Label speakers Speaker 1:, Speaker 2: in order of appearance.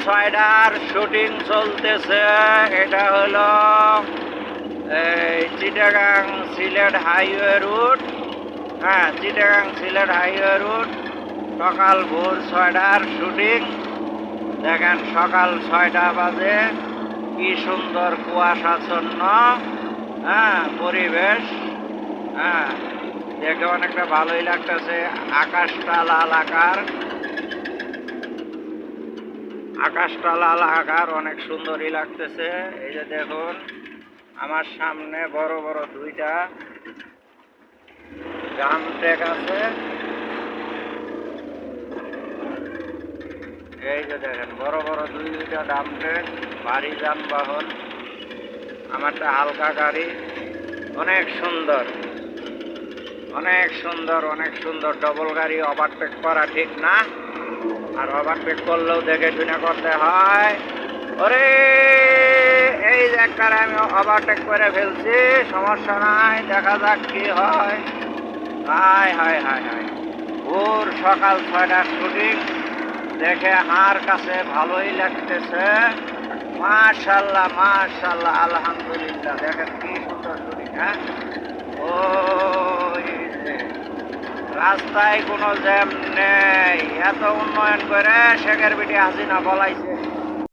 Speaker 1: ছয়টার শুটিং চলতেছে। এটা হলো এই চিটাগাং সিলেট হাইওয়ে রুট। হ্যাঁ, চিটাগাং সিলেট হাইওয়ে রুট। সকাল ভোর 6টার শুটিং। দেখেন সকাল 6টা বাজে, কি সুন্দর কুয়াশাচ্ছন্ন পরিবেশ। হ্যাঁ, দেখে অনেকটা ভালোই লাগতেছে। আকাশটা লাল আকার অনেক সুন্দরই লাগতেছে। এই যে দেখুন আমার সামনে বড় বড় দুইটা ডাম ট্রেক আছে। এই যে দেখেন বড় বড় দুইটা ডাম ট্রেক, ভারী যানবাহন। আমারটা হালকা গাড়ি। অনেক সুন্দর অনেক সুন্দর ডবল গাড়ি ওভারটেক করা ঠিক না, আর ওভারটেক করলেও দেখে শুনে করতে হয়। ওরে এই যে একবারে আমি ওভারটেক করে ফেলছি, সমস্যা নাই, দেখা যাক কি হয়। হায় হায় হায় হায়, ভোর সকাল 6টার শুটিং দেখে আমার কাছে ভালোই লাগতেছে। মাশাআল্লাহ মাশাআল্লাহ, আলহামদুলিল্লাহ। দেখেন কি সুন্দর শুটিং। হ্যাঁ, ওই যে রাস্তায় কোনো জ্যাম নেই। এত উন্নয়ন করে শেখের বিটি হাসিনা বলাইছে।